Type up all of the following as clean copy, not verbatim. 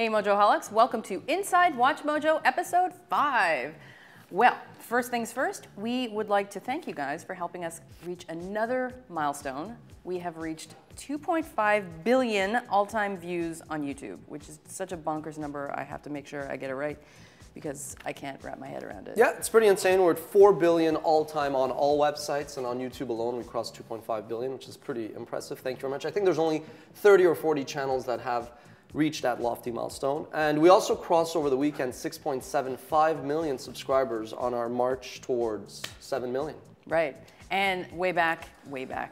Hey Mojoholics, welcome to Inside Watch Mojo episode 5. Well, first things first, we would like to thank you guys for helping us reach another milestone. We have reached 2.5 billion all-time views on YouTube, which is such a bonkers number. I have to make sure I get it right because I can't wrap my head around it. Yeah, it's pretty insane. We're at 4 billion all-time on all websites, and on YouTube alone we crossed 2.5 billion, which is pretty impressive. Thank you very much. I think there's only 30 or 40 channels that have reached that lofty milestone. And we also crossed over the weekend 6.75 million subscribers on our march towards 7 million. Right. And way back,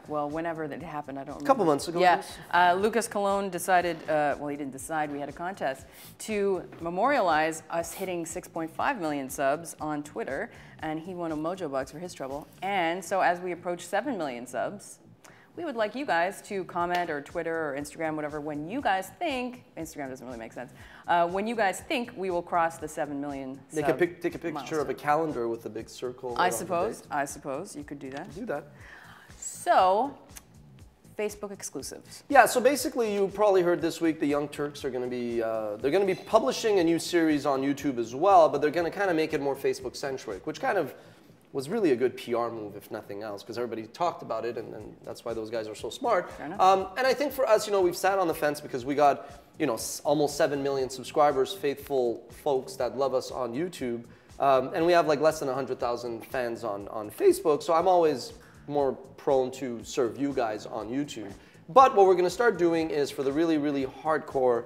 well, whenever that happened, I don't remember. A couple months ago. Yeah. Lucas Colon decided, well, he didn't decide, we had a contest to memorialize us hitting 6.5 million subs on Twitter, and he won a Mojo Bucks for his trouble. And so as we approach 7 million subs, we would like you guys to comment or Twitter or Instagram, whatever, when you guys think, Instagram doesn't really make sense, when you guys think we will cross the 7 million sub Take a picture milestone. of a calendar with a big circle. I suppose you could do that. Do that. So, Facebook exclusives. Yeah, so basically you probably heard this week the Young Turks are going to be, they're going to be publishing a new series on YouTube as well, but they're going to kind of make it more Facebook centric, which kind of was really a good PR move, if nothing else, because everybody talked about it, and that's why those guys are so smart. Fair enough. And I think for us, we've sat on the fence because we got, almost 7 million subscribers, faithful folks that love us on YouTube, and we have like less than 100,000 fans on Facebook, so I'm always more prone to serve you guys on YouTube. But what we're going to start doing is for the really, really hardcore,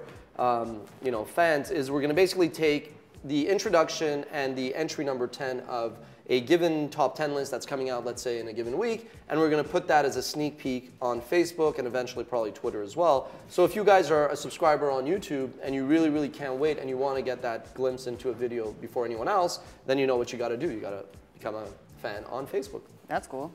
fans, is we're going to basically take the introduction and the entry number 10 of a given top 10 list that's coming out, let's say, in a given week, and we're going to put that as a sneak peek on Facebook and eventually probably Twitter as well. So if you guys are a subscriber on YouTube and you really, really can't wait and you want to get that glimpse into a video before anyone else, then you know what you got to do. You got to become a fan on Facebook. That's cool.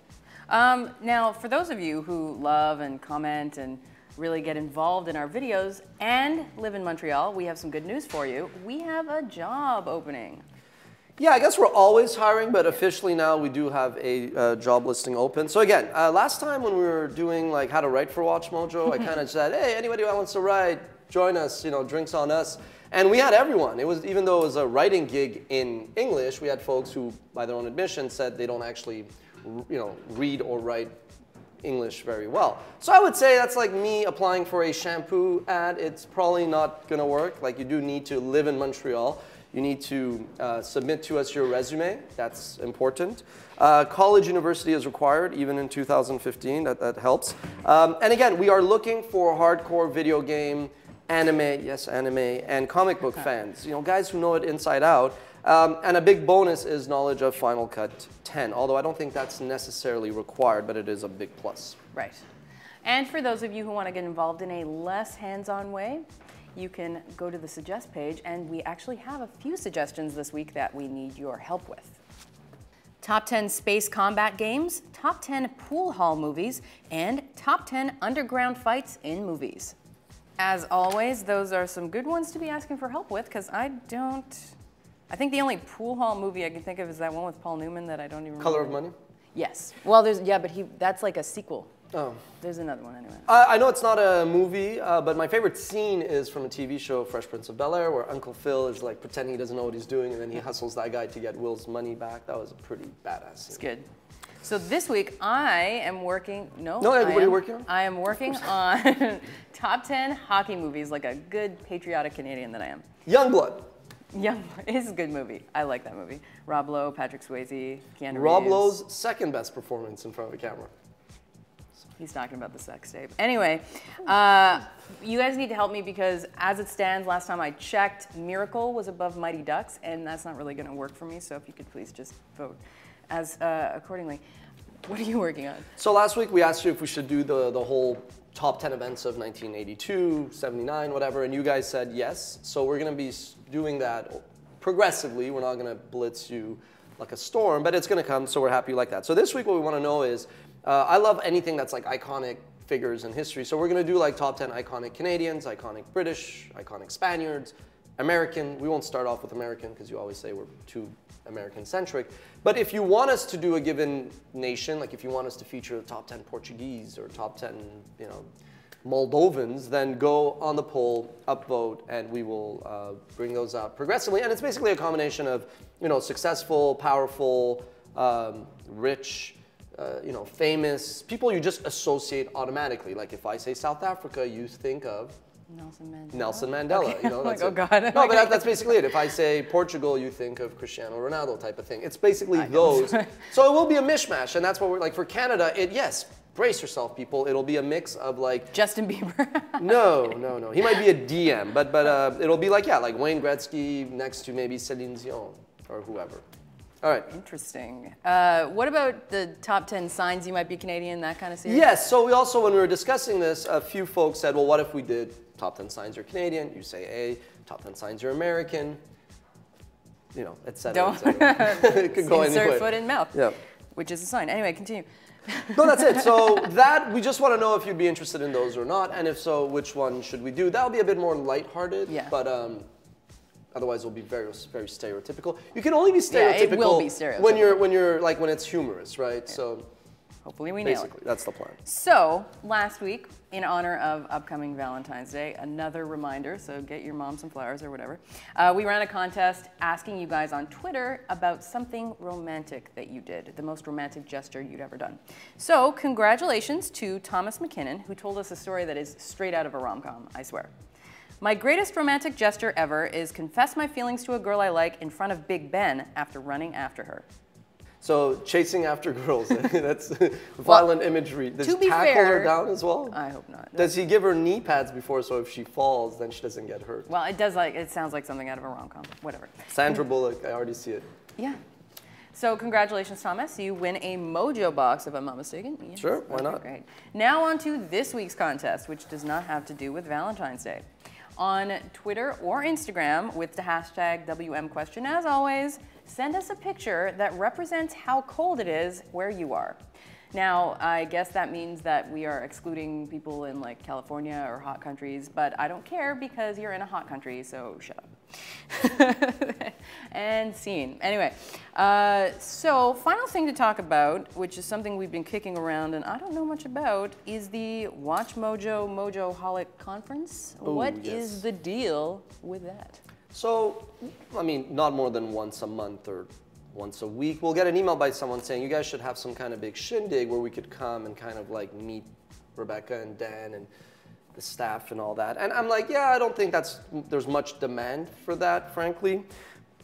Now, for those of you who love and comment and really get involved in our videos and live in Montreal, we have some good news for you. We have a job opening. Yeah, I guess we're always hiring, but officially now we do have a job listing open. So again, last time when we were doing like how to write for WatchMojo, I kind of said, hey, anybody who wants to write, join us, drinks on us. And we had everyone. It was, even though it was a writing gig in English, we had folks who, by their own admission, said they don't actually, read or write English very well. So I would say that's like me applying for a shampoo ad. It's probably not going to work. Like, you do need to live in Montreal. You need to submit to us your resume. That's important. College, university is required, even in 2015. That helps. And again, we are looking for hardcore video game, anime, yes, anime, and comic book fans. Guys who know it inside out. And a big bonus is knowledge of Final Cut 10, although I don't think that's necessarily required, but it is a big plus. Right. And for those of you who want to get involved in a less hands-on way, you can go to the suggest page, and we actually have a few suggestions this week that we need your help with. Top 10 space combat games, top 10 pool hall movies, and top 10 underground fights in movies. As always, those are some good ones to be asking for help with, because I think the only pool hall movie I can think of is that one with Paul Newman that I don't even remember. Color of Money? Yes. Well, but that's like a sequel. Oh. There's another one anyway. I know it's not a movie, but my favorite scene is from a TV show, Fresh Prince of Bel-Air, where Uncle Phil is like pretending he doesn't know what he's doing, and then he hustles that guy to get Will's money back. That was a pretty badass scene. It's good. So this week I am working, working on? I am working on top 10 hockey movies like a good patriotic Canadian that I am. Youngblood. It's a good movie. I like that movie. Rob Lowe, Patrick Swayze, Keanu Reeves. Rob Lowe's second best performance in front of a camera. He's talking about the sex tape. Anyway, you guys need to help me because as it stands, last time I checked, Miracle was above Mighty Ducks, and that's not really going to work for me, so if you could please just vote as accordingly. What are you working on? So last week we asked you if we should do the whole top 10 events of 1982, 79, whatever, and you guys said yes. So we're going to be doing that progressively. We're not going to blitz you like a storm, but it's going to come, so we're happy like that. So this week what we want to know is, I love anything that's like iconic figures in history. So we're going to do like top 10 iconic Canadians, iconic British, iconic Spaniards, American. We won't start off with American because you always say we're too American-centric. But if you want us to do a given nation, like if you want us to feature the top 10 Portuguese or top 10, you know, Moldovans, then go on the poll, upvote, and we will bring those out progressively. And it's basically a combination of, you know, successful, powerful, rich, you know, famous people you just associate automatically. Like if I say South Africa, you think of Nelson Mandela. Okay. You know, that's oh God. No, but that's basically it. If I say Portugal, you think of Cristiano Ronaldo type of thing. It's basically those. So it will be a mishmash, and that's what we're like for Canada. Yes. Brace yourself, people. It'll be a mix of like Justin Bieber. No. He might be a DM, but it'll be like like Wayne Gretzky next to maybe Celine Dion or whoever. All right. Interesting. What about the top 10 signs you might be Canadian, that kind of series? Yes. So we also, when we were discussing this, a few folks said, well, what if we did top 10 signs you're Canadian? You say A. Top 10 signs you're American. You know, et cetera. Don't. It could go anywhere. Insert foot in mouth. Yeah. Which is a sign. Anyway, continue. No, that's it. So that, we just want to know if you'd be interested in those or not, and if so, which one should we do? That'll be a bit more lighthearted, but otherwise it'll be very, very stereotypical. You can only be stereotypical, it will be stereotypical. when it's humorous, right? Yeah. So hopefully we nail it. Basically, that's the plan. So last week, in honor of upcoming Valentine's Day, another reminder, so get your mom some flowers or whatever, we ran a contest asking you guys on Twitter about something romantic that you did, the most romantic gesture you'd ever done. So congratulations to Thomas McKinnin, who told us a story that is straight out of a rom-com, I swear. My greatest romantic gesture ever is confess my feelings to a girl I like in front of Big Ben after running after her. So chasing after girls, that's violent imagery. Does he tackle her down as well? I hope not. Does he give her knee pads before so if she falls, then she doesn't get hurt? Well, it sounds like something out of a rom-com, whatever. Sandra Bullock, I already see it. Yeah. So congratulations, Thomas. You win a Mojo box, if I'm not mistaken. Yes. Sure, why not? Great. Now on to this week's contest, which does not have to do with Valentine's Day. On Twitter or Instagram with the hashtag WMQuestion, as always, send us a picture that represents how cold it is where you are. Now, I guess that means that we are excluding people in like California or hot countries, but I don't care because you're in a hot country, so shut up. And scene. Anyway, so final thing to talk about, which is something we've been kicking around and I don't know much about, is the WatchMojo Mojoholic Conference. Ooh, what yes. is the deal with that? So, I mean, not more than once a month or once a week, we'll get an email by someone saying, you guys should have some kind of big shindig where we could come and kind of like meet Rebecca and Dan and the staff and all that. And I'm like, yeah, I don't think there's much demand for that, frankly.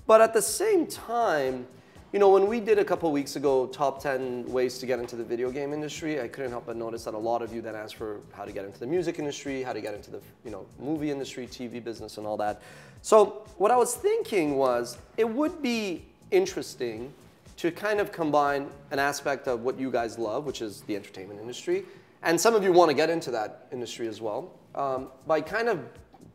But at the same time, you know, when we did a couple weeks ago, top 10 ways to get into the video game industry, I couldn't help but notice that a lot of you then asked for how to get into the music industry, how to get into the, you know, movie industry, TV business and all that. So what I was thinking was, it would be interesting to kind of combine an aspect of what you guys love, which is the entertainment industry, and some of you want to get into that industry as well, by kind of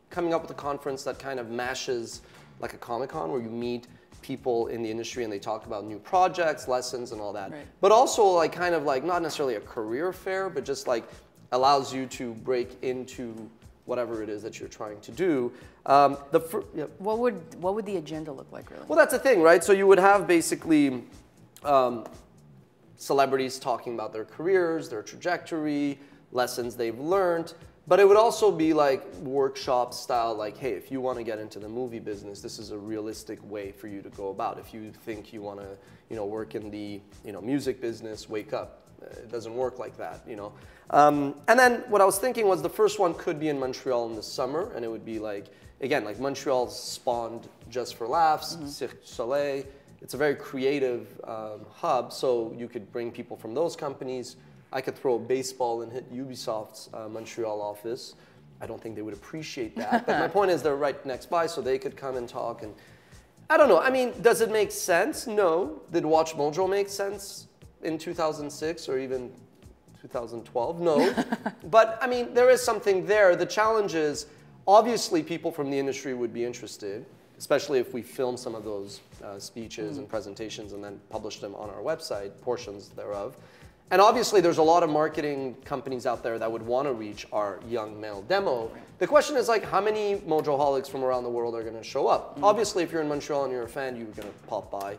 coming up with a conference that kind of mashes like a Comic-Con where you meet people in the industry and they talk about new projects, lessons, and all that. Right. But also like kind of like not necessarily a career fair, but just like allows you to break into whatever it is that you're trying to do. What would the agenda look like, really? Well, that's the thing, right? So you would have basically celebrities talking about their careers, their trajectory, lessons they've learned. But it would also be like workshop style, like, hey, if you want to get into the movie business, this is a realistic way for you to go about. If you think you want to, you know, work in the, you know, music business, wake up. It doesn't work like that, you know. And then what I was thinking was the first one could be in Montreal in the summer, and it would be like, again, like Montreal spawned Just for Laughs, Cirque du Soleil. It's a very creative hub, so you could bring people from those companies. I could throw a baseball and hit Ubisoft's Montreal office. I don't think they would appreciate that. But my point is they're right next by, so they could come and talk. And I don't know. I mean, does it make sense? No. Did WatchMojo make sense in 2006 or even 2012? No. But I mean, there is something there. The challenge is, obviously, people from the industry would be interested, especially if we film some of those speeches and presentations and then publish them on our website, portions thereof. And obviously, there's a lot of marketing companies out there that would want to reach our young male demo. The question is like, how many Mojoholics from around the world are going to show up? Obviously, if you're in Montreal and you're a fan, you're going to pop by.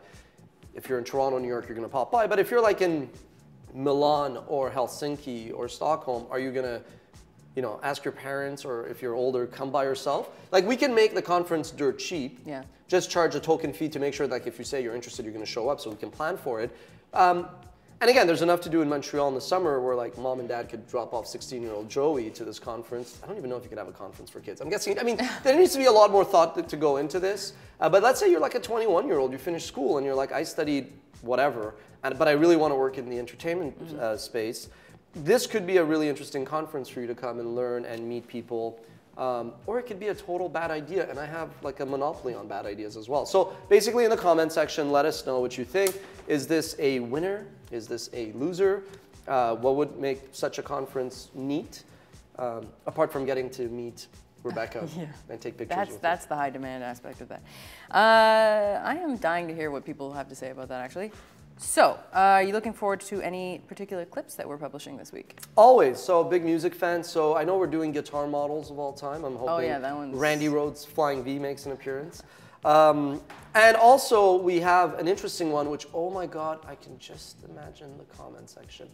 If you're in Toronto, New York, you're going to pop by. But if you're like in Milan or Helsinki or Stockholm, are you going to, you know, ask your parents, or if you're older, come by yourself? Like, we can make the conference dirt cheap. Yeah. Just charge a token fee to make sure, like, if you say you're interested, you're going to show up, so we can plan for it. And again, there's enough to do in Montreal in the summer where like mom and dad could drop off 16-year-old Joey to this conference. I don't even know if you could have a conference for kids. I'm guessing, I mean, there needs to be a lot more thought to go into this. But let's say you're like a 21-year-old, you finished school and you're like, I studied whatever, but I really want to work in the entertainment space. This could be a really interesting conference for you to come and learn and meet people. Or it could be a total bad idea, and I have like a monopoly on bad ideas as well. So basically in the comment section, let us know what you think. Is this a winner? Is this a loser? What would make such a conference neat? Apart from getting to meet Rebecca and take pictures with her. That's the high demand aspect of that. I am dying to hear what people have to say about that, actually. So, are you looking forward to any particular clips that we're publishing this week? Always. So, big music fan. So, I know we're doing guitar models of all time. I'm hoping that one's... Randy Rhoads' Flying V makes an appearance. And also, we have an interesting one, which, oh my God, I can just imagine the comment section.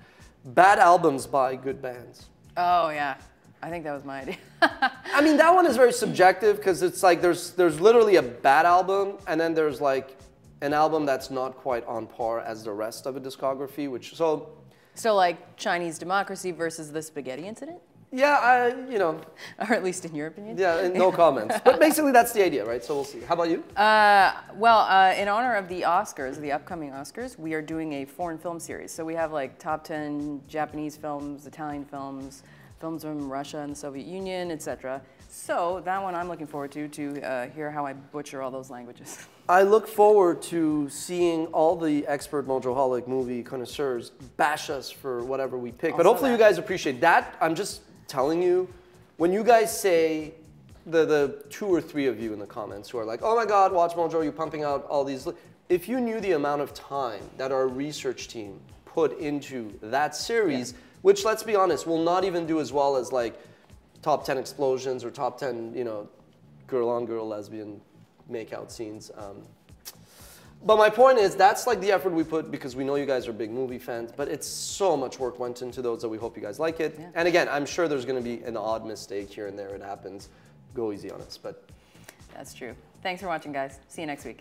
Bad albums by good bands. Oh, yeah. I think that was my idea. I mean, that one is very subjective because it's like there's literally a bad album, and then there's like an album that's not quite on par as the rest of a discography, which, so like Chinese Democracy versus the Spaghetti Incident? Yeah, you know. Or at least in your opinion? Yeah, no comments. But basically that's the idea, right? So we'll see. How about you? In honor of the Oscars, the upcoming Oscars, we are doing a foreign film series. So we have like top 10 Japanese films, Italian films, films from Russia and the Soviet Union, etc. So that one I'm looking forward to hear how I butcher all those languages. I look forward to seeing all the expert Mojoholic movie connoisseurs bash us for whatever we pick. But hopefully you guys appreciate that. I'm just telling you, when you guys say, the 2 or 3 of you in the comments who are like, oh my God, WatchMojo, you're pumping out all these. If you knew the amount of time that our research team put into that series, which, let's be honest, will not even do as well as like top 10 explosions or top 10, you know, girl-on-girl lesbian make-out scenes. But my point is, that's like the effort we put because we know you guys are big movie fans, but it's so much work went into those that we hope you guys like it. Yeah. And again, I'm sure there's going to be an odd mistake here and there. It happens. Go easy on us. But that's true. Thanks for watching, guys. See you next week.